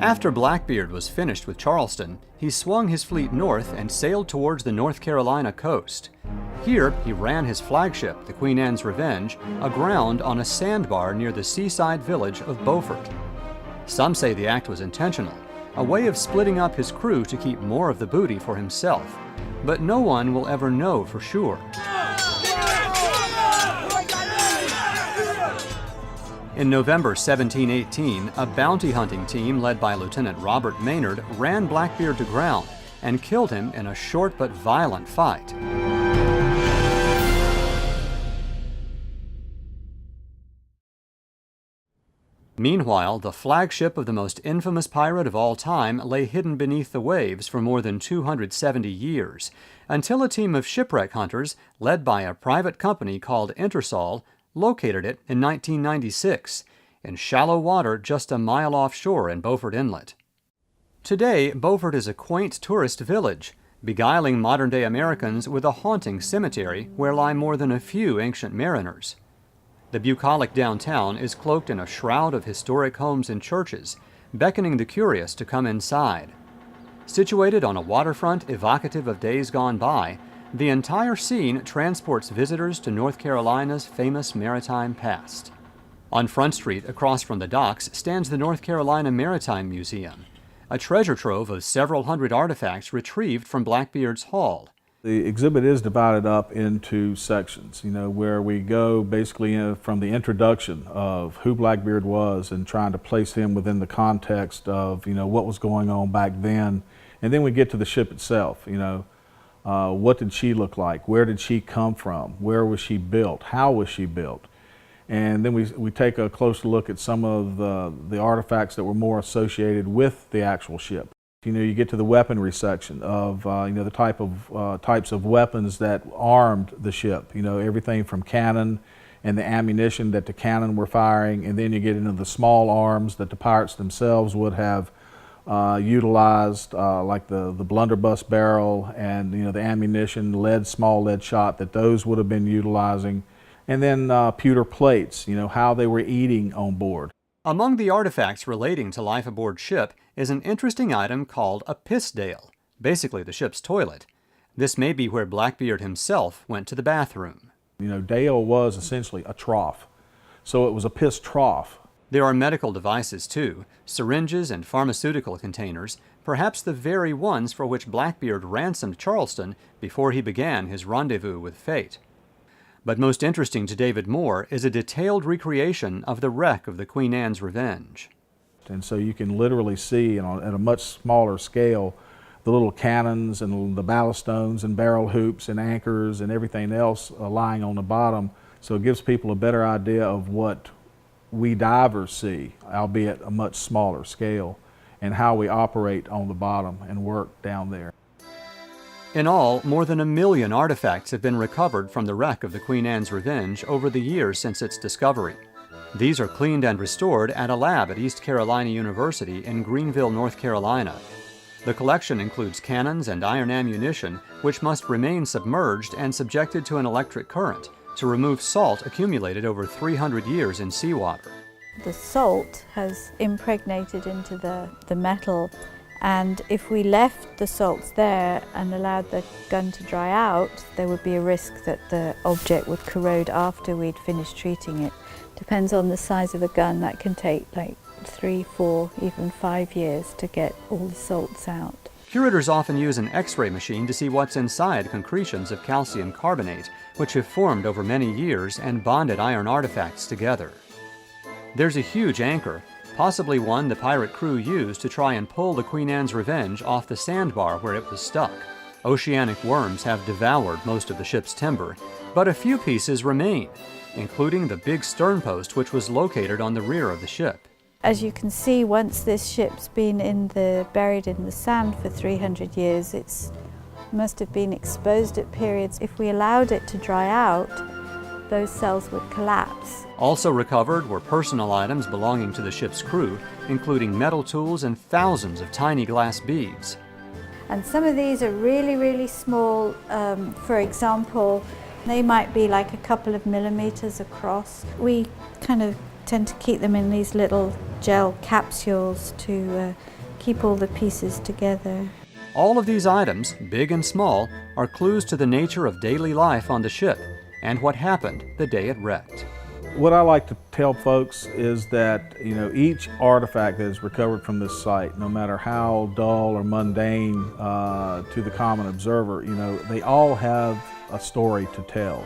After Blackbeard was finished with Charleston, he swung his fleet north and sailed towards the North Carolina coast. Here, he ran his flagship, the Queen Anne's Revenge, aground on a sandbar near the seaside village of Beaufort. Some say the act was intentional, a way of splitting up his crew to keep more of the booty for himself. But no one will ever know for sure. In November 1718, a bounty hunting team led by Lieutenant Robert Maynard ran Blackbeard to ground and killed him in a short but violent fight. Meanwhile, the flagship of the most infamous pirate of all time lay hidden beneath the waves for more than 270 years, until a team of shipwreck hunters, led by a private company called Intersol, located it in 1996, in shallow water just a mile offshore in Beaufort Inlet. Today, Beaufort is a quaint tourist village, beguiling modern-day Americans with a haunting cemetery where lie more than a few ancient mariners. The bucolic downtown is cloaked in a shroud of historic homes and churches, beckoning the curious to come inside. Situated on a waterfront evocative of days gone by, the entire scene transports visitors to North Carolina's famous maritime past. On Front Street, across from the docks, stands the North Carolina Maritime Museum, a treasure trove of several hundred artifacts retrieved from Blackbeard's haul. The exhibit is divided up into sections, where we go basically from the introduction of who Blackbeard was and trying to place him within the context of, what was going on back then. And then we get to the ship itself, what did she look like? Where did she come from? Where was she built? How was she built? And then we take a closer look at some of the artifacts that were more associated with the actual ship. You get to the weaponry section of the types of weapons that armed the ship. Everything from cannon and the ammunition that the cannon were firing, and then you get into the small arms that the pirates themselves would have utilized, like the blunderbuss barrel and the ammunition, small lead shot that those would have been utilizing, and then pewter plates, how they were eating on board. Among the artifacts relating to life aboard ship is an interesting item called a piss-dale, basically the ship's toilet. This may be where Blackbeard himself went to the bathroom. Dale was essentially a trough, so it was a piss trough. There are medical devices too, syringes and pharmaceutical containers, perhaps the very ones for which Blackbeard ransomed Charleston before he began his rendezvous with fate. But most interesting to David Moore is a detailed recreation of the wreck of the Queen Anne's Revenge. And so you can literally see, at a much smaller scale, the little cannons and the ballast stones and barrel hoops and anchors and everything else lying on the bottom. So it gives people a better idea of what we divers see, albeit a much smaller scale, and how we operate on the bottom and work down there. In all, more than 1 million artifacts have been recovered from the wreck of the Queen Anne's Revenge over the years since its discovery. These are cleaned and restored at a lab at East Carolina University in Greenville, North Carolina. The collection includes cannons and iron ammunition, which must remain submerged and subjected to an electric current to remove salt accumulated over 300 years in seawater. The salt has impregnated into the metal, and if we left the salts there and allowed the gun to dry out, there would be a risk that the object would corrode after we'd finished treating it. Depends on the size of the gun. That can take like 3, 4, even 5 years to get all the salts out. Curators often use an X-ray machine to see what's inside concretions of calcium carbonate, which have formed over many years and bonded iron artifacts together. There's a huge anchor, possibly one the pirate crew used to try and pull the Queen Anne's Revenge off the sandbar where it was stuck. Oceanic worms have devoured most of the ship's timber, but a few pieces remain, including the big sternpost which was located on the rear of the ship. As you can see, once this ship's been buried in the sand for 300 years, it must have been exposed at periods. If we allowed it to dry out, those cells would collapse. Also recovered were personal items belonging to the ship's crew, including metal tools and thousands of tiny glass beads. And some of these are really, really small. For example, they might be like a couple of millimeters across. We kind of tend to keep them in these little gel capsules to keep all the pieces together. All of these items, big and small, are clues to the nature of daily life on the ship and what happened the day it wrecked. What I like to tell folks is that, each artifact that is recovered from this site, no matter how dull or mundane to the common observer, they all have a story to tell.